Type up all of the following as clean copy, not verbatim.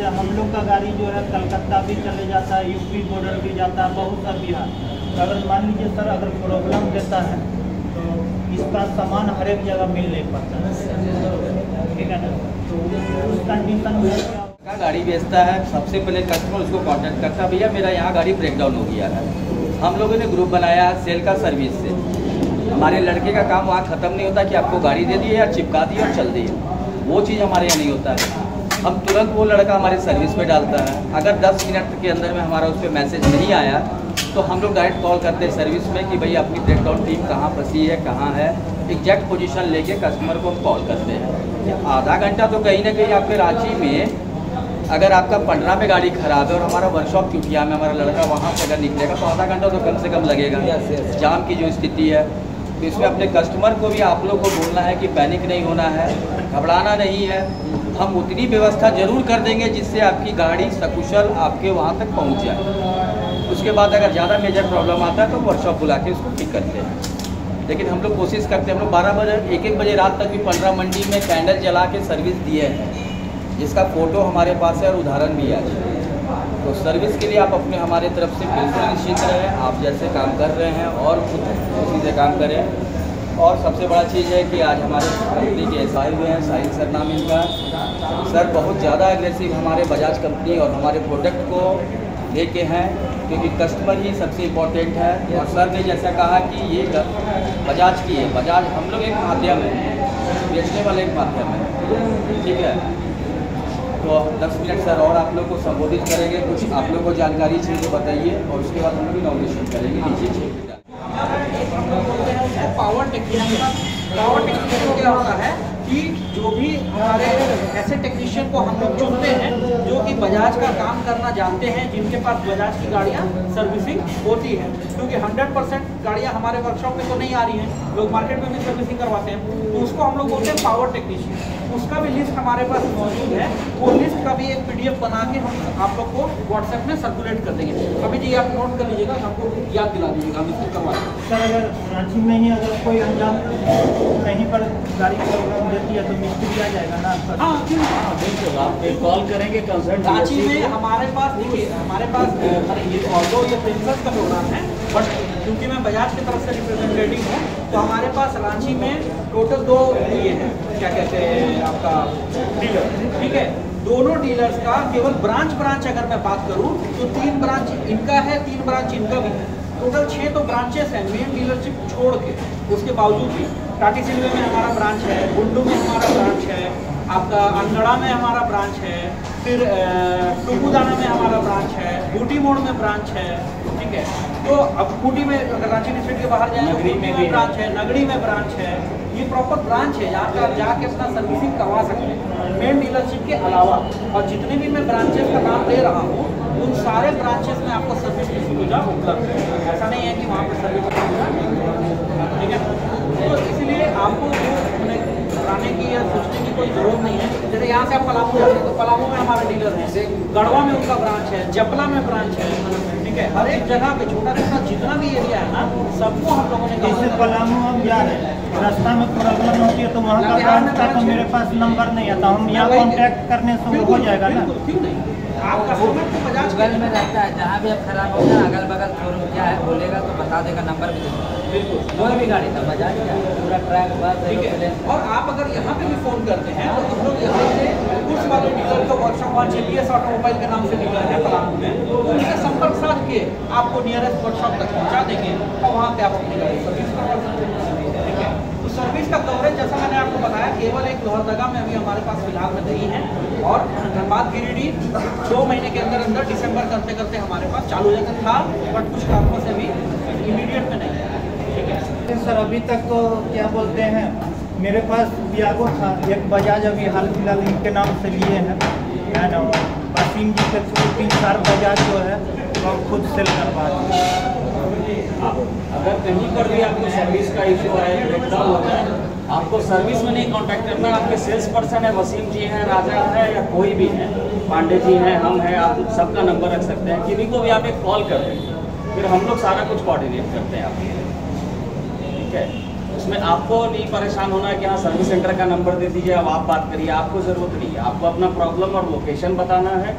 जैसे हम लोग का गाड़ी जो है कलकत्ता भी चले जाता है, यूपी बॉर्डर भी जाता है, बहुत सा बिहार। तो अगर मान लीजिए सर अगर प्रॉब्लम देता है तो इसका सामान हर एक जगह मिल नहीं पाता है, ठीक है ना। तो उस कंडीशन में का गाड़ी बेचता है, सबसे पहले कस्टमर उसको कांटेक्ट करता है, भैया मेरा यहाँ गाड़ी ब्रेकडाउन हो गया है। हम लोगों ने ग्रुप बनाया सेल का सर्विस से। हमारे लड़के का काम वहाँ ख़त्म नहीं होता कि आपको गाड़ी दे दिए या चिपका दिए और चल दिए, वो चीज़ हमारे यहाँ नहीं होता है। हम तुरंत वो लड़का हमारे सर्विस पे डालता है। अगर 10 मिनट के अंदर में हमारा उस पर मैसेज नहीं आया तो हम लोग डायरेक्ट कॉल करते हैं सर्विस में कि भैया आपकी ब्रेकडाउन टीम कहाँ फंसी है, कहाँ है, एग्जैक्ट पोजीशन लेके कस्टमर को हम कॉल करते हैं। आधा घंटा तो कहीं ना कहीं आपके रांची में अगर आपका पटना में गाड़ी खराब है और हमारा वर्कशॉप चुटिया में हमारा लड़का वहाँ से अगर निकलेगा तो आधा घंटा तो कम से कम लगेगा। जाम की जो स्थिति है, तो इसमें अपने कस्टमर को भी आप लोग को बोलना है कि पैनिक नहीं होना है, घबराना नहीं है। हम उतनी व्यवस्था जरूर कर देंगे जिससे आपकी गाड़ी सकुशल आपके वहाँ तक पहुँच जाए। उसके बाद अगर ज़्यादा मेजर प्रॉब्लम आता है तो वर्कशॉप बुला के उसको ठीक करते हैं। लेकिन हम लोग कोशिश करते हैं, हम लोग 12 बजे 1-1 बजे रात तक भी 15 मंडी में कैंडल जला के सर्विस दिए हैं, जिसका फ़ोटो हमारे पास है और उदाहरण भी है। तो सर्विस के लिए आप अपने हमारे तरफ से बिल्कुल निश्चिंत रहें। आप जैसे काम कर रहे हैं और खुद उसी से काम करें। और सबसे बड़ा चीज़ है कि आज हमारे कंपनी के एसआई हुए हैं, साहिल सर नाम इनका। सर बहुत ज़्यादा एग्रेसिव हमारे बजाज कंपनी और हमारे प्रोडक्ट को लेके हैं, क्योंकि कस्टमर ही सबसे इम्पोर्टेंट है। और सर ने जैसा कहा कि ये बजाज की है, बजाज हम लोग एक माध्यम है, बेचने वाले एक माध्यम है, ठीक है। तो 10 मिनट सर और आप लोग को संबोधित करेंगे, कुछ आप लोग को जानकारी चाहिए तो बताइए और उसके बाद हम लोग इनॉग्रेशन करेंगे। नीचे पावर टेक्नीशियन क्या होता है कि जो भी हमारे ऐसे टेक्नीशियन को हम लोग चुनते हैं जो कि बजाज का काम करना जानते हैं, जिनके पास बजाज की गाड़ियाँ सर्विसिंग होती है। क्योंकि 100% गाड़ियाँ हमारे वर्कशॉप में तो नहीं आ रही हैं, लोग मार्केट में भी सर्विसिंग करवाते हैं, तो उसको हम लोग बोलते हैं पावर टेक्नीशियन। उसका भी लिस्ट हमारे पास मौजूद है। वो लिस्ट का भी एक PDF बना के हम आप लोग को व्हाट्सएप में सर्कुलेट कर देंगे। अभी जी आप नोट कर लीजिएगा, हमको याद दिला दीजिएगा, हम इसको करवा देंगे। सर अगर रांची में ही अगर कोई अंजाम कहीं पर गाड़ी प्रॉब्लम देती है तो मिस्त्री आ जाएगा ना? हाँ बिल्कुल, आप कॉल करेंगे कंसर्न रांची में हमारे पास। देखिए हमारे पास ये प्रिंसेस का प्रोग्राम है, बट क्योंकि मैं बजाज की तरफ से रिप्रेजेंटेटिव हूँ तो हमारे पास रांची में टोटल 2 ये हैं, क्या कहते हैं आपका डीलर, ठीक है। दोनों डीलर्स का केवल ब्रांच अगर मैं बात करूँ तो 3 ब्रांच इनका है, 3 ब्रांच इनका भी है। टोटल 6 तो ब्रांचेस हैं मेन डीलरशिप छोड़ के। उसके बावजूद भी टाटी सिल्वे में हमारा ब्रांच है, गुंडू में हमारा ब्रांच है, आपका अंगड़ा में हमारा ब्रांच है, फिर टुकुदाना में हमारा ब्रांच है, बूटी मोड़ में ब्रांच है, ठीक है। तो अब बूटी में अगर रांची डिस्ट्रिक्ट के बाहर जाए नगरी में भी ब्रांच है, नगड़ी में ब्रांच है। ये प्रॉपर ब्रांच है जहाँ पे आप जाके अपना सर्विसिंग करवा सकते हैं मेन डीलरशिप के अलावा। और जितने भी मैं ब्रांचेस का नाम ले रहा हूँ उन सारे ब्रांचेस में आपको सर्विस की सुविधा उपलब्ध है। ऐसा नहीं है कि वहाँ पर सर्विस की सुविधा नहीं है, ठीक है। तो इसलिए आपको घबराने की या सोचने की कोई जरूरत नहीं है। जैसे यहाँ से आप पलामू जाते हैं तो पलामू में हमारा डीलर है, गढ़वा में उनका ब्रांच है, जपला में ब्रांच है, ठीक है। हर एक जगह पे छोटा छोटा जितना भी एरिया है ना, सबको हम लोगों ने जैसे पलामू हम जा रहे हैं, रास्ता में प्रॉब्लम होती है तो वहाँ का ब्रांच का तो मेरे पास नंबर नहीं आता, हम यहाँ कॉन्टैक्ट करने से हो जाएगा ना? क्यों नहीं, आप कस्टमर को बजाज गूगल में रहता है, जहाँ भी अब खराब हो जाए अगल बगल शोरूम क्या है बोलेगा तो बता देगा, नंबर भी देगा। बिल्कुल कोई भी गाड़ी था बजाज का पूरा ट्रैक बस, ठीक है। और आप अगर यहाँ पे भी फोन करते हैं तो हम लोग यहाँ से उस वाले डीलर को वर्कशॉप वहाँ JPS ऑटोमोबाइल के नाम से डीलर है पलामू में, उनसे संपर्क साध के आपको नियरेस्ट वर्कशॉप तक पहुँचा देंगे और वहाँ पे आप अपनी गाड़ी सर्विस करवा सकते हैं, ठीक है। तो सर्विस का कवरेज जैसा मैंने आपको बताया केवल एक लोहरदगा में अभी हमारे पास फिलहाल में नहीं है, और धनबाद गिरिडीह 2 महीने के अंदर अंदर दिसंबर करते करते हमारे पास चालू हो जाता था, बट कुछ कारणों से भी इमीडिएट में नहीं है, ठीक है। सर अभी तक तो क्या बोलते हैं, मेरे पास बियागो था, एक बजाज अभी हाल फिलहाल इनके नाम से लिए हैं, है ना। वसीम जी के थ्रू 3-4 बजाज जो है वो खुद सेल करवा दें। अगर कहीं पर भी आपको सर्विस का इशू है, ब्रेकडाउन होता है, आपको सर्विस में नहीं कांटेक्ट करना, आपके सेल्स पर्सन है, वसीम जी हैं, राजा है या कोई भी है, पांडे जी हैं, हम हैं, आप सबका नंबर रख सकते हैं। किसी को भी आप एक कॉल कर दें, फिर हम लोग सारा कुछ कोऑर्डिनेट करते हैं आपके, ठीक है। उसमें आपको नहीं परेशान होना है कि हाँ सर्विस सेंटर का नंबर दे दीजिए, अब आप बात करिए, आपको ज़रूरत नहीं है। आपको अपना प्रॉब्लम और लोकेशन बताना है,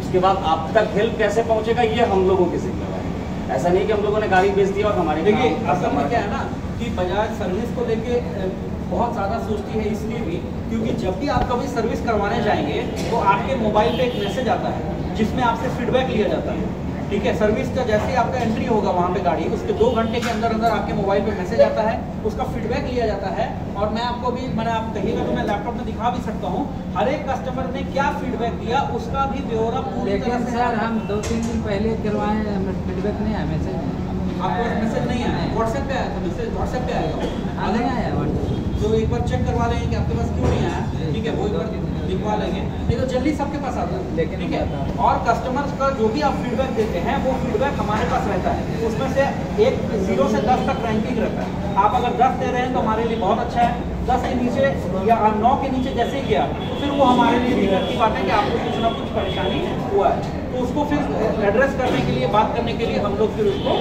उसके बाद आप तक हेल्प कैसे पहुँचेगा ये हम लोगों की जिम्मेदारी है। ऐसा नहीं कि हम लोगों ने गाड़ी बेच दी और हमारे देखिए असल में क्या है ना कि बजाज सर्विस को लेके बहुत ज़्यादा सोचती है, इसलिए भी क्योंकि जब भी आप कभी सर्विस करवाने जाएंगे तो आपके मोबाइल पे एक मैसेज आता है जिसमें आपसे फीडबैक लिया जाता है। ठीक है, सर्विस का जैसे ही आपका एंट्री होगा वहाँ पे गाड़ी, उसके 2 घंटे के अंदर अंदर आपके मोबाइल पे मैसेज आता है, उसका फीडबैक लिया जाता है। और मैं आपको भी मैंने आप कहिएगा तो मैं लैपटॉप में दिखा भी सकता हूँ, हर एक कस्टमर ने क्या फीडबैक दिया उसका भी ब्यौरा पूरी तरह लेकिन से। सर हम 2-3 दिन पहले करवाए, फीडबैक नहीं आया, मैसेज आपको मैसेज नहीं आया, व्हाट्सएप पे आया था मैसेज, व्हाट्सएप पे आएगा। नहीं आया, तो एक बार चेक करवा लेंगे कि आपके पास क्यों नहीं आया, ठीक है, वो एक बार दिखवा लेंगे, नहीं तो जल्दी सबके पास आता है। ठीक है, और कस्टमर्स का जो भी आप फीडबैक देते हैं वो फीडबैक हमारे पास रहता है, उसमें से 0 से 10 तक रैंकिंग रहता है। आप अगर 10 दे रहे हैं तो हमारे लिए बहुत अच्छा है, 10 के नीचे या 9 के नीचे जैसे ही गया तो फिर वो हमारे लिए दिक्कत की बात है कि आपको कुछ ना कुछ परेशानी हुआ है, तो उसको फिर एड्रेस करने के लिए, बात करने के लिए हम लोग फिर उसको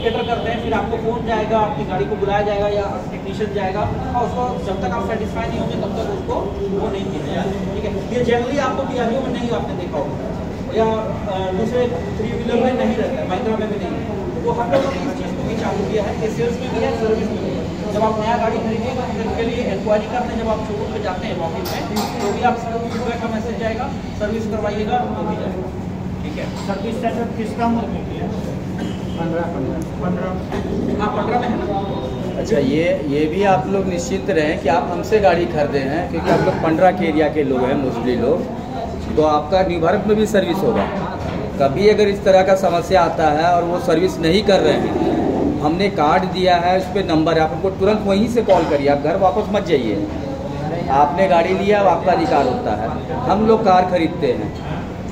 कैटर करते हैं। फिर आपको फ़ोन जाएगा, आपकी गाड़ी को बुलाया जाएगा या टेक्नीशियन जाएगा, और उसको जब तक आप सेटिस्फाई नहीं होंगे तब तक उसको वो नहीं किया जाएगा। ठीक है, ये जनरली आपको बिहारियों में नहीं आपने देखा होगा या दूसरे 3 व्हीलर में नहीं रहता है, महिंद्रा में भी नहीं है। तो हम लोगों ने इस चीज़ को भी चालू किया है कि सेल्स में भी है, सर्विस में भी है। जब आप नया गाड़ी खरीदिएगा तो उसके लिए इंक्वायरी करने जब आप शोरूम पे जाते हैं वॉकिंग में, तो भी आप फीडबैक का मैसेज जाएगा, सर्विस करवाइएगा तो भी जाएगा। ठीक है, सर्विस सेंटर किसका मुझे किया 15 हाँ 15 में है ना। अच्छा, ये भी आप लोग निश्चिंत रहें कि आप हमसे गाड़ी खरीदे हैं, क्योंकि आप लोग 15 के एरिया के लोग हैं मोस्टली लोग, तो आपका न्यू भारत में भी सर्विस होगा। कभी अगर इस तरह का समस्या आता है और वो सर्विस नहीं कर रहे हैं, हमने कार्ड दिया है, उस पर नंबर है, आप उनको तुरंत वहीं से कॉल करिए, आप घर वापस मत जाइए। आपने गाड़ी लिया, आपका अधिकार होता है। हम लोग कार खरीदते हैं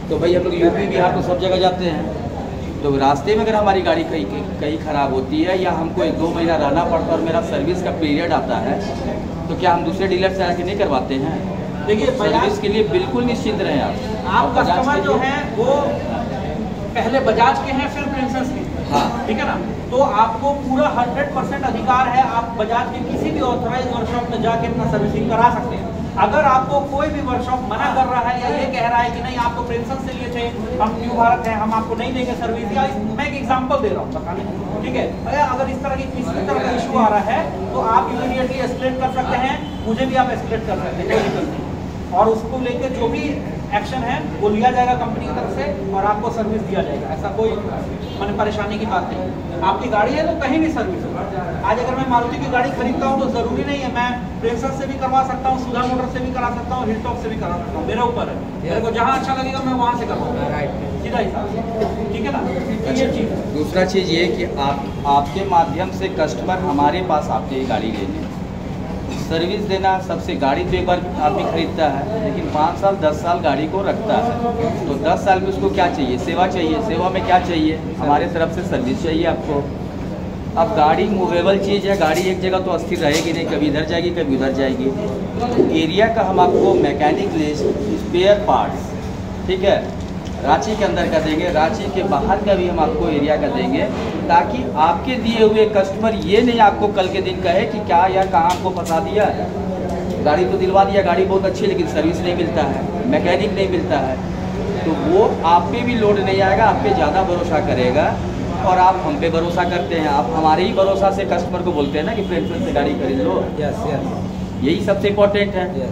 तो भाई हम लोग यूपी बिहार तो सब जगह जाते हैं, तो रास्ते में अगर हमारी गाड़ी कहीं ख़राब होती है या हमको 1-2 महीना रहना पड़ता है और मेरा सर्विस का पीरियड आता है, तो क्या हम दूसरे डीलर से आके नहीं करवाते हैं? देखिए सर्विस के लिए बिल्कुल निश्चिंत रहें आप कस्टमर जो हैं वो पहले बजाज के हैं, फिर प्रिंसेस के। हाँ, ठीक है ना, तो आपको पूरा 100% अधिकार है, आप बजाज के किसी भी ऑथराइज वर्कशॉप में जाके अपना सर्विसिंग करा सकते हैं। अगर आपको कोई भी वर्कशॉप मना कर रहा है या ये कह रहा है कि नहीं आपको प्रिंसेस से लिए थे, हम न्यू भारत है, हम आपको नहीं देंगे सर्विस, या मैं एक एग्जांपल दे रहा हूँ बताने, ठीक है, अगर इस तरह की किसी तरह का इशू आ रहा है तो आप इमीडिएटली एस्केलेट कर सकते हैं, मुझे भी आप एस्केलेट कर सकते हैं, कोई दिक्कत नहीं, और उसको लेकर जो भी एक्शन है वो लिया जाएगा कंपनी की तरफ से और आपको सर्विस दिया जाएगा। ऐसा कोई मैंने परेशानी की बात नहीं। आपकी गाड़ी है तो कहीं भी सर्विस हो। आज अगर मैं मारुति की गाड़ी खरीदता हूँ तो ज़रूरी नहीं है, मैं प्रिंसेस से भी करवा सकता हूँ, सुधा मोटर से भी करा सकता हूँ, हिलटॉप से भी करा सकता हूँ, मेरे ऊपर है, मेरे को जहाँ अच्छा लगेगा मैं वहाँ से करवाऊँगा, सीधा हिसाब, ठीक है ना। ये चीज़ दूसरा चीज़ ये कि आपके माध्यम से कस्टमर हमारे पास आते हैं गाड़ी लेने, सर्विस देना सबसे, गाड़ी तो एक बार आदमी खरीदता है लेकिन 5 साल 10 साल गाड़ी को रखता है, तो 10 साल में उसको क्या चाहिए? सेवा चाहिए। सेवा में क्या चाहिए? हमारे तरफ से सर्विस चाहिए आपको। अब गाड़ी मूवेबल चीज़ है, गाड़ी एक जगह तो अस्थिर रहेगी नहीं, कभी इधर जाएगी कभी उधर जाएगी। एरिया का हम आपको मैकेनिक लिस्ट, स्पेयर पार्ट्स, ठीक है, रांची के अंदर का देंगे, रांची के बाहर का भी हम आपको एरिया का देंगे, ताकि आपके दिए हुए कस्टमर ये नहीं आपको कल के दिन कहे कि क्या यार कहाँ आपको फंसा दिया, गाड़ी तो दिलवा दिया, गाड़ी बहुत अच्छी है लेकिन सर्विस नहीं मिलता है, मैकेनिक नहीं मिलता है, तो वो आप पे भी लोड नहीं आएगा, आप पे ज़्यादा भरोसा करेगा और आप हम पे भरोसा करते हैं। आप हमारे ही भरोसा से कस्टमर को बोलते हैं ना कि फ्रेंड से गाड़ी खरीद लो। यही सबसे इम्पोर्टेंट है।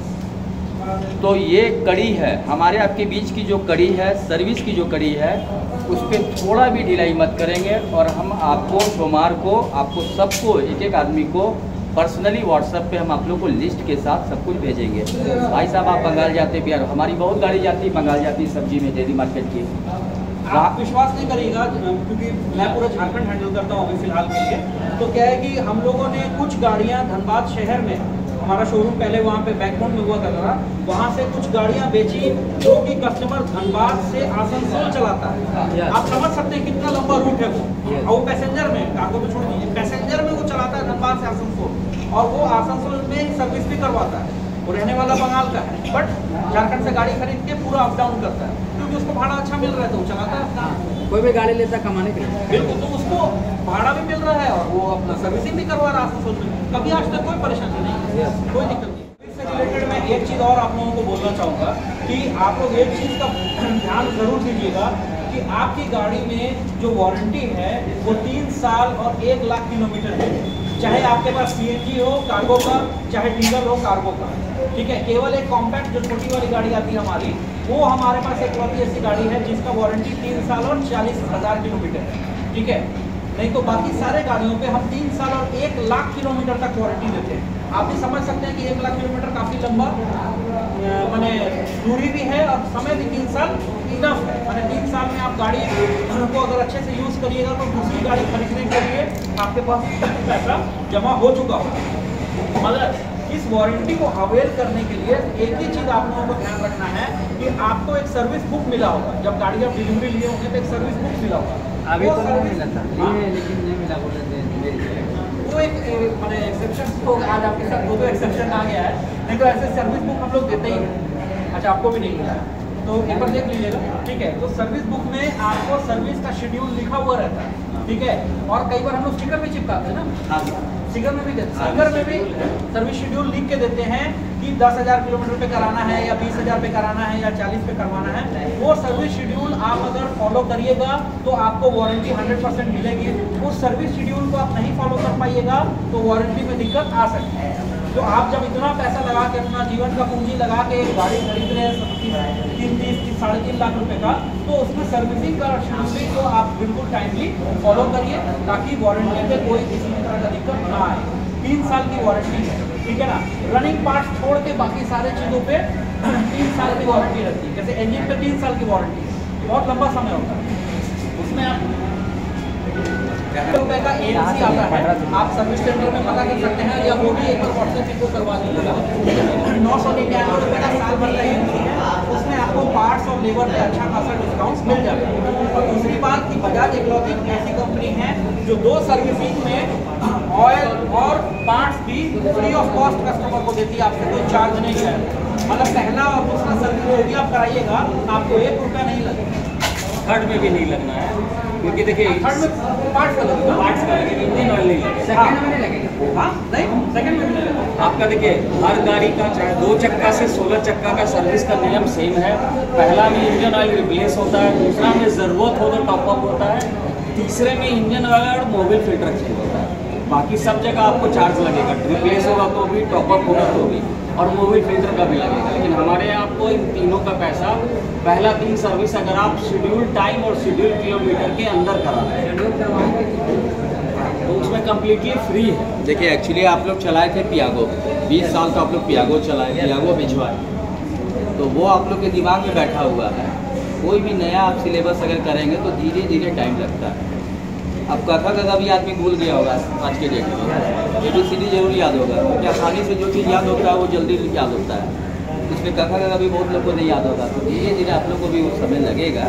तो ये कड़ी है हमारे आपके बीच की, जो कड़ी है सर्विस की, जो कड़ी है उस पर थोड़ा भी ढिलाई मत करेंगे, और हम आपको सोमवार को आपको सबको एक एक आदमी को पर्सनली व्हाट्सएप पे हम आप लोग को लिस्ट के साथ सब कुछ भेजेंगे। भाई साहब आप बंगाल जाते बिहार, हमारी बहुत गाड़ी जाती है बंगाल जाती है सब्जी में, डेली मार्केट की। आप विश्वास नहीं करिएगा क्योंकि मैं पूरा झारखंड हैंडल करता हूँ अभी फिलहाल के लिए, तो क्या है कि हम लोगों ने कुछ गाड़ियाँ धनबाद शहर में, हमारा शोरूम पहले वहाँ पे बैकग्राउंड में हुआ करता था, वहाँ से कुछ गाड़ियाँ बेची जो कि कस्टमर धनबाद से आसनसोल चलाता है। आप समझ सकते हैं कितना लंबा रूट है वो, और वो पैसेंजर में, आपको तो छोड़ दीजिए, पैसेंजर में वो चलाता है धनबाद से आसनसोल, और वो आसनसोल में सर्विस भी करवाता है। वो रहने वाला बंगाल का है, बट झारखंड से गाड़ी खरीद के पूरा अप डाउन करता है, क्योंकि उसको भाड़ा अच्छा मिल रहा है तो वो चलाता है। कोई भी गाड़ी लेता कमाने के लिए। बिल्कुल, तो उसको भाड़ा भी मिल रहा है और वो अपना सर्विसिंग भी करवा रहा है सोच में। कभी आज तक कोई परेशानी नहीं है, कोई दिक्कत नहीं। इससे रिलेटेड मैं एक चीज़ और आप लोगों को बोलना चाहूँगा कि आप लोग एक चीज़ का ध्यान जरूर दीजिएगा कि आपकी गाड़ी में जो वारंटी है वो 3 साल और 1 लाख किलोमीटर है। चाहे आपके पास सीएनजी हो कार्गो का, चाहे डीजल हो कार्गो का, ठीक है। केवल एक कॉम्पैक्ट जो छोटी वाली गाड़ी आती है हमारी, वो हमारे पास एक ऐसी गाड़ी है जिसका वारंटी 3 साल और 40,000 किलोमीटर है, ठीक है। नहीं तो बाकी सारे गाड़ियों पे हम 3 साल और 1 लाख किलोमीटर तक वारंटी देते हैं। आप भी समझ सकते हैं कि 1 लाख किलोमीटर काफ़ी लंबा माने दूरी भी है और समय भी 3 साल इनफ है। माने 3 साल में आप गाड़ी को अगर अच्छे से यूज़ करिएगा तो दूसरी गाड़ी खरीदने के लिए आपके पास पैसा जमा हो चुका होगा। मगर इस वारंटी को अवेल करने के लिए एक ही चीज़ आप लोगों को ध्यान रखना है कि आपको एक सर्विस बुक मिला होगा। जब गाड़ी आप डिलीवरी लिए होंगे तो एक सर्विस बुक मिला होगा। अभी तो नहीं मिला था, लेकिन नहीं मिला बोले वो एक मैंने एक्सेप्शन तो आज आपके साथ वो तो एक्सेप्शन आ गया है, नहीं तो ऐसे सर्विस बुक हम लोग देते ही हैं। अच्छा, आपको भी नहीं मिला तो एक बार देख लीजिएगा, ठीक है। तो सर्विस बुक में आपको सर्विस का शेड्यूल लिखा हुआ रहता है, ठीक है। और कई बार हम लोग स्टिकर भी चिपकाते हैं ना, हाँ, स्टिकर में भी देते हैं। स्टिकर में भी सर्विस शेड्यूल लिख के देते हैं कि 10,000 किलोमीटर पे कराना है या 20,000 पे कराना है या 40 पे करवाना है। वो सर्विस शेड्यूल आप अगर फॉलो करिएगा तो आपको वारंटी 100% मिलेगी। उस सर्विस शेड्यूल को आप नहीं फॉलो कर पाइएगा तो वारंटी में दिक्कत आ सकती है। तो आप जब इतना पैसा लगा के अपना जीवन का पूंजी लगा के एक गाड़ी खरीद रहे हैं 30 साढ़े 3 लाख रुपए का, तो उसमें सर्विसिंग का शेड्यूल को आप बिल्कुल टाइमली फॉलो करिए ताकि वारंटी में कोई किसी भी तरह का दिक्कत ना आए। 3 साल की वारंटी है, ठीक है ना। रनिंग पार्ट्स छोड़ के बाकी सारे चीज़ों पे 3 साल की वारंटी रहती है। जैसे इंजन पे 3 साल की वारंटी है, बहुत लंबा समय होता है। उसमें आप रुपए का AMC आता है, आप सर्विस सेंटर में पता कर सकते हैं, या वो भी एक बार व्हाट्सएप को करवा दीजिएगा। 999 रुपये का साल भर का AMC है, उसमें आपको पार्ट्स और लेबर पे अच्छा खासा डिस्काउंट मिल जाएगा। और दूसरी बात कि बजाज इकोलॉजी ऐसी कंपनी है जो 2 सर्विसिंग में ऑयल और पार्ट्स भी फ्री ऑफ कॉस्ट कस्टमर को देती है, आपसे कोई चार्ज नहीं है। मतलब पहला और दूसरा सर्विस जो भी आप कराइएगा आपको 1 रुपया नहीं लगेगा। थर्ड में भी नहीं लगना है, क्योंकि देखिए थर्ड में पार्ट्स का लगेगा, इंजन ऑयल नहीं लगेगा। सेकंड में नहीं लगेगा। हाँ, नहीं सेकंड में भी नहीं लगेगा। आपका देखिए हर गाड़ी का चाहे 2 चक्का से 16 चक्का का सर्विस का नियम सेम है। पहला में इंजन ऑयल रिप्लेस होता है, दूसरा में ज़रूरत हो तो टॉपअप होता है, तीसरे में इंजन ऑयल और मोबिल फिल्टर चेंज होता है। बाकी सब जगह आपको चार्ज लगेगा, रिप्लेस होगा तो भी, टॉपअप होगा तो भी, और मोबिल फिल्टर का भी लगेगा। लेकिन हमारे यहाँ आपको इन तीनों का पैसा पहला 3 सर्विस अगर आप शेड्यूल टाइम और शेड्यूल किलोमीटर के अंदर कराना है तो उसमें कम्प्लीटली फ्री है। देखिए एक्चुअली आप लोग चलाए थे पियागो, 20 साल तो आप लोग पियागो चलाए, पियागो भिजवाए, तो वो आप लोग के दिमाग में बैठा हुआ है। कोई भी नया आप सिलेबस अगर करेंगे तो धीरे धीरे टाइम लगता है। अब कथा कथा भी आदमी भूल गया होगा आज के डेट में, ABCD जरूर याद होगा, क्योंकि आसानी से जो चीज़ याद होता है वो जल्दी याद होता है। इसमें कथा कथा भी बहुत लोग को नहीं याद होगा, तो धीरे धीरे आप लोग को भी वो समय लगेगा।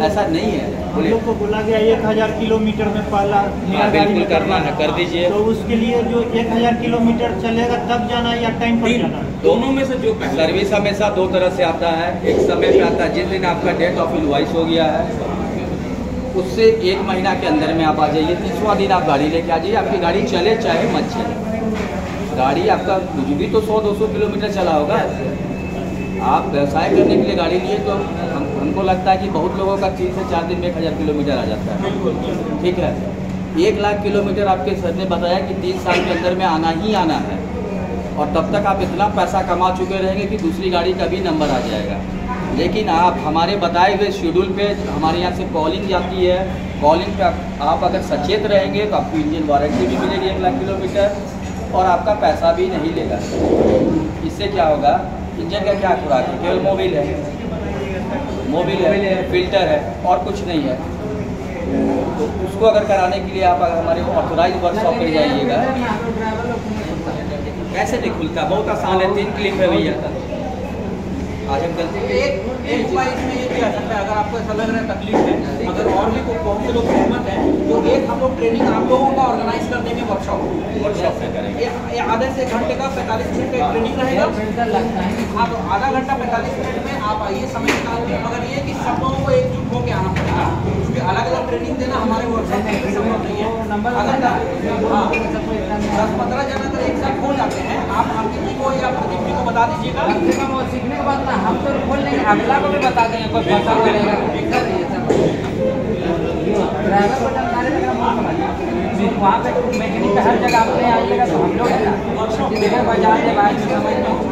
ऐसा नहीं है, हम लोग को बोला गया 1000 किलोमीटर में पहला नया गाड़ी बिल्कुल करना है, कर दीजिए। तो उसके लिए जो 1000 किलोमीटर चलेगा तब जाना या टाइम पर जाना? दोनों में से जो सर्विस हमेशा 2 तरह से आता है। एक समय पे आता है जिस दिन आपका डेट ऑफ इनवॉइस हो गया है, उससे 1 महीना के अंदर में आप आ जाइए। 30वां दिन आप गाड़ी लेके आ जाइए, आपकी गाड़ी चले चाहे मत चले। गाड़ी आपका कुछ भी तो 100-200 किलोमीटर चला होगा। आप व्यवसाय करने के लिए गाड़ी लिए तो हमको लगता है कि बहुत लोगों का 3 से 4 दिन में 1000 किलोमीटर आ जाता है। ठीक है, 1 लाख किलोमीटर आपके सर ने बताया कि 3 साल के अंदर में आना ही आना है, और तब तक आप इतना पैसा कमा चुके रहेंगे कि दूसरी गाड़ी का भी नंबर आ जाएगा। लेकिन आप हमारे बताए हुए शेड्यूल पे हमारे यहाँ से कॉलिंग जाती है, कॉलिंग पे आप अगर सचेत रहेंगे तो आपको इंजन वारंटी भी मिलेगी 1 लाख किलोमीटर, और आपका पैसा भी नहीं लेगा। इससे क्या होगा, इंजन का क्या खुराक है, केवल मोबिल है, फिल्टर है और कुछ नहीं है। तो उसको अगर कराने के लिए आप अगर हमारे ऑथोराइज वर्कशॉप पे जाइएगा, कैसे नहीं खुलता, बहुत आसान है, 3 क्लिक है भैया। आज हम गलती एक उपाय इसमें ये किया सकता है, अगर आपको ऐसा लग रहा है तकलीफ है, अगर और भी बहुत से लोग सहमत हैं, तो एक हम लोग ट्रेनिंग आप लोगों का ऑर्गेनाइज कर देंगे वर्कशॉप में करेंगे। आधे से 1 घंटे का 45 मिनट का ट्रेनिंग रहेगा। आप आधा घंटा 45 मिनट में आप आइए, समय निकालिए, मगर ये कि सब लोगों को एकजुट होकर आना पड़ेगा, क्योंकि अलग अलग ट्रेनिंग देना हमारे वर्कशॉप में संभव नहीं है। अगर 10-15 जन अगर एक साथ हो जाते हैं, आप मार्केटिंग को या प्रतिनिधि को बता दीजिएगा, सीखने के बाद ना हम तो खोल लेंगे, अगला को भी बता देंगे, कोई फंसा बोलेगा ड्राइवर को जानकारी देगा। वहाँ पे मैकेनिक पे हर जगह आपने आइएगा तो हम लोग देखिए बाजार के बाहर समझ में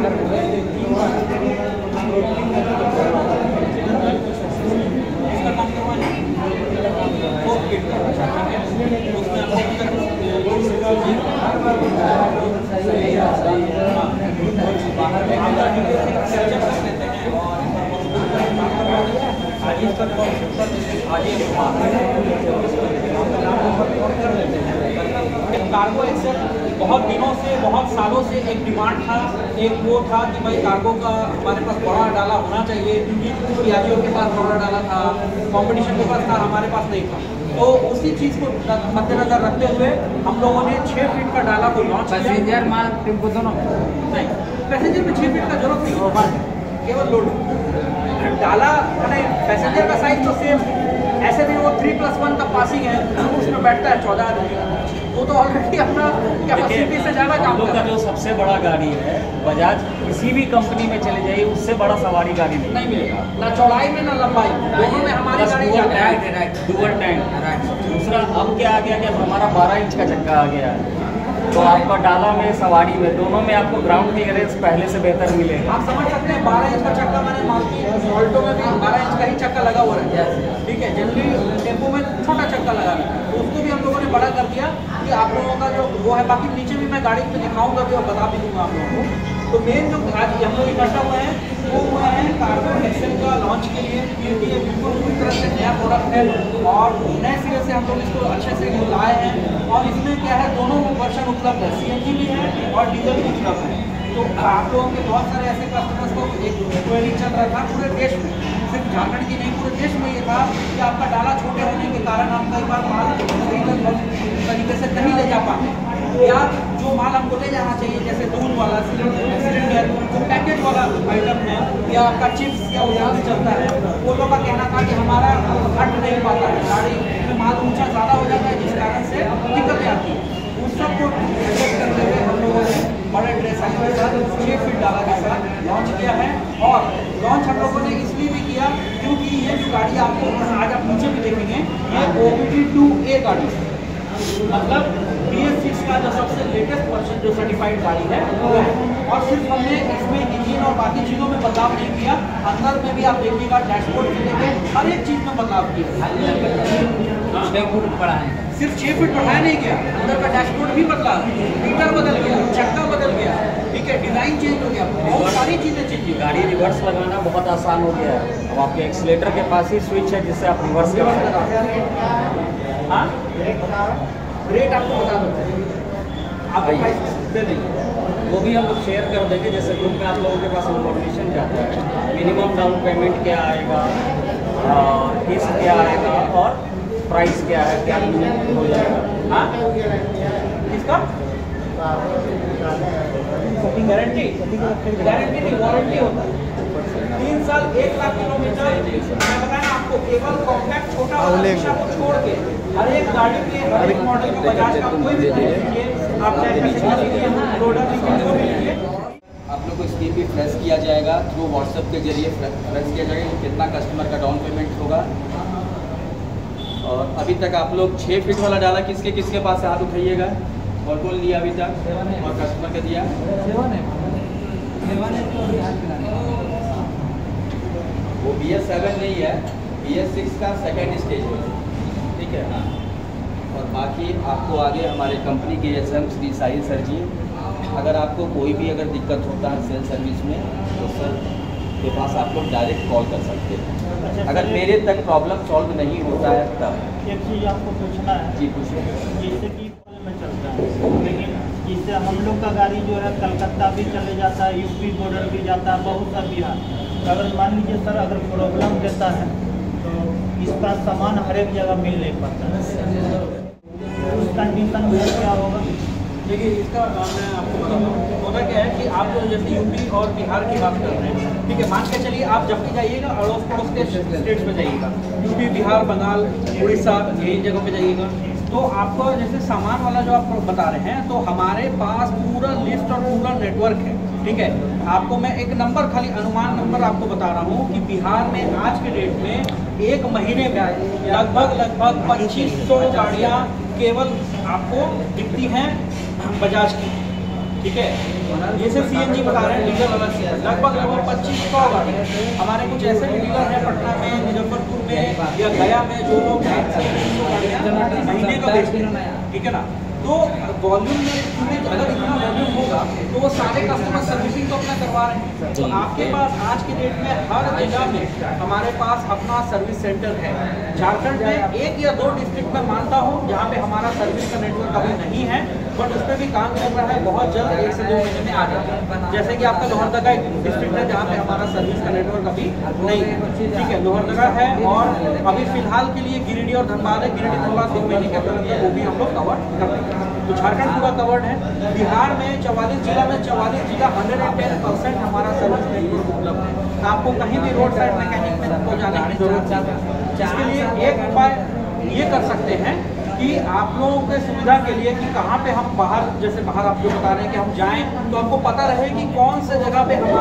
कार्गो एक्सेल बहुत दिनों से, बहुत सालों से एक डिमांड था, एक वो था कि भाई कार्गो का हमारे पास बड़ा डाला होना चाहिए, क्योंकि पियाजियों के पास बड़ा डाला था, कंपटीशन के पास था, हमारे पास नहीं था। तो उसी चीज़ को मद्देनजर रखते हुए हम लोगों ने 6 फीट का डाला को लॉन्च किया। पैसेंजर माल टेम्पो दोनों नहीं, पैसेंजर में 6 फीट का जरूरत नहीं, केवल लोड डाला। मैंने पैसेंजर का साइज तो सेम, ऐसे भी वो 3+1 का पासिंग है, उसमें बैठता है 14 आदमी, वो तो ऑलरेडी अपना कैपेसिटी से ज़्यादा काम का जो सबसे बड़ा गाड़ी है बजाज, किसी भी कंपनी में चले जाइए उससे बड़ा सवारी गाड़ी नहीं मिलेगा, ना चौड़ाई में ना लंबाई, दोनों में हमारी गाड़ी डुअल टैंक। दूसरा अब क्या आ गया कि अब हमारा 12 इंच का चक्का आ गया है, तो आपका डाला में सवारी में दोनों में आपको ग्राउंड क्लियरेंस पहले से बेहतर मिलेगा। आप समझ सकते हैं 12 इंच का चक्का, मैंने मारुति ऑल्टो में भी 12 इंच का ही चक्का लगा हुआ है, ठीक है। जनरली टेम्पो में छोटा चक्का लगा है, तो उसको भी हम लोगों ने बड़ा कर दिया कि आप लोगों का जो वो है। बाकी नीचे भी मैं गाड़ी पे दिखाऊंगा भी और बता भी दूंगा आप लोगों को। तो मेन जो आज हम लोग इकट्ठा हुए हैं वो हुए हैं कार्गो एक्सेल का लॉन्च के लिए, क्योंकि ये बिल्कुल पूरी तरह से नया प्रोडक्ट है और नए सिरे से हम लोग इसको अच्छे से लाए हैं। और इसमें क्या है, दोनों वर्जन उपलब्ध है, CNG भी है और डीजल भी उपलब्ध है। तो आप लोगों के बहुत सारे ऐसे कस्टमर्स को एक क्वेरी चल रहा था पूरे देश में, सिर्फ झारखंड की नहीं पूरे देश में ये था कि आपका डाला छोटे होने के कारण हम कई बार माल सही तरीके से नहीं ले जा पाते, या जो माल हमको ले जाना चाहिए जैसे दूध वाला सिलेंडर, जो पैकेट वाला आइटम है, या आपका चिप्स या उजान चलता है, वो लोग का कहना था कि हमारा हट नहीं पाता है, गाड़ी में माल ऊँचा ज़्यादा हो जाता है, जिस कारण से दिक्कतें आती है। उस सब को एडजस्ट करते हुए हम लोगों ने बड़े ड्रेस के साथ 6 फीट डाला के साथ लॉन्च किया है। और लॉन्च हम लोगों ने इसलिए भी किया क्योंकि ये जो गाड़ी आपको आज आप नीचे भी देखेंगे, ये OBD2A गाड़ी है, मतलब BS6 का जो सबसे लेटेस्ट वर्जन जो सर्टिफाइड गाड़ी है वो है। और सिर्फ हमने इसमें इंजन और बाकी चीज़ों में बदलाव नहीं किया, अंदर में भी आप देखिएगा डैशबोर्ड से लेकर हर एक चीज़ में बदलाव किया। 6 फुट बड़ा है, सिर्फ 6 फीट बढ़ाया नहीं गया, अंदर का डैशबोर्ड भी बदला, मीटर बदल गया, चक्का बदल गया, ठीक है, डिज़ाइन चेंज हो गया, बहुत सारी चीज़ें चेंज हुई। गाड़ी रिवर्स लगाना बहुत आसान हो गया है, अब आपके एक्सीलेटर के पास ही स्विच है जिससे आप रिवर्स कर सकते हैं। हाँ, रेट आपको बता दो, आप प्राइस दे देंगे, वो भी हम लोग शेयर कर देंगे। जैसे ग्रुप में आप लोगों के पास इन्फॉर्मेशन जाता है, मिनिमम डाउन पेमेंट क्या आएगा, किस्त क्या आएगा और प्राइस क्या है, क्या हो जाएगा। हाँ, इसका गारंटी नहीं, वारंटी होता है 3 साल 1 लाख किलोमीटर। मैं बताया आपको, केवल कॉम्पैक्ट छोटा वाला रिक्शा को छोड़ के हर एक गाड़ी के हर एक मॉडल का बजाज का कोई भी लीजिए, आप चाहे प्रोडक्ट लीजिए। आप लोग को स्कीम भी फ्लैश किया जाएगा थ्रू व्हाट्सएप के जरिए फ्लैश किया जाएगा कि कितना कस्टमर का डाउन पेमेंट होगा। और अभी तक आप लोग 6 फीट वाला डाला किसके किसके पास से हाथ उठाइएगा, और कौन लिया अभी तक और कस्टमर का दिया? वो BS7 नहीं है, BS6 का सेकेंड स्टेज है, ठीक है। हाँ, और बाकी आपको आगे हमारे कंपनी के SM श्री साहिल सर जी, अगर आपको कोई भी अगर दिक्कत होता है सेल सर्विस में तो सर के पास आप लोग डायरेक्ट कॉल कर सकते हैं। अगर मेरे तक प्रॉब्लम सॉल्व नहीं होता है तब। एक चीज़ आपको पूछना है जी पूछिए। जैसे कि में चलता है, लेकिन जिससे हम लोग का गाड़ी जो है कलकत्ता भी चले जाता है, यूपी बॉर्डर भी जाता है, बहुत सा बिहार। तो अगर मान लीजिए सर अगर प्रॉब्लम देता है तो इसका सामान हर एक जगह मिल नहीं पाता है। उस कंडीशन में क्या होगा? देखिए इसका मैं आपको बताता हूँ। होता क्या है कि आप जो जैसे यूपी और बिहार की बात कर रहे हैं, ठीक है, मान के चलिए आप जब भी जाइएगा अड़ोस पड़ोस के स्टेट्स में जाइएगा, यूपी, बिहार, बंगाल, उड़ीसा, यही जगहों पे जाइएगा, तो आपको जैसे सामान वाला जो आप बता रहे हैं, तो हमारे पास पूरा लिस्ट और पूरा नेटवर्क है, ठीक है। आपको मैं एक नंबर, खाली अनुमान नंबर आपको बता रहा हूँ कि बिहार में आज के डेट में एक महीने में लगभग 2500 गाड़ियाँ केवल आपको दिखती हैं बजाज की, ठीक है। जैसे सीएनजी बता रहे हैं डीजल अलग से लगभग 2500 गाड़ी। हमारे कुछ ऐसे भी डीलर हैं पटना में, मुजफ्फरपुर में या गया में, जो लोग महीने का बेचते हैं, ठीक है ना। तो वॉल्यूम में अगर इतना वॉल्यूम होगा तो वो सारे कस्टमर सर्विसिंग तो अपना करवा रहे हैं। तो आपके पास आज के डेट में हर जगह में हमारे पास अपना सर्विस सेंटर है। झारखंड में 1 या 2 डिस्ट्रिक्ट में मानता हूँ जहाँ पे हमारा सर्विस का नेटवर्क अभी नहीं है, बट उस पर भी काम चल रहा है। बहुत जल्द 1 से 2 महीने में आ जाएगा। जैसे कि आपका लोहरदगा एक डिस्ट्रिक्ट है जहाँ पे हमारा सर्विस का नेटवर्क अभी नहीं है, ठीक है। लोहरदगा है और अभी फिलहाल के लिए गिरिडीह और धनबाद है। गिरिडीह धनबाद 2 महीने के अंदर वो भी हम लोग कवर कर देंगे। तो झारखंड पूरा कवर्ड है। बिहार में 44 जिला में 44 जिला 110% हमारा सर्विस नेटवर्क उपलब्ध है। तो आपको कहीं भी रोड साइड में कहीं पे को जाने की जरूरत नहीं है। इसके लिए एक उपाय ये कर सकते हैं कि आप लोगों के सुविधा के लिए कि कहाँ पे हम बाहर, जैसे बाहर आप जो बता रहे हैं कि हम जाएं, तो आपको पता रहे कि कौन से जगह पे हम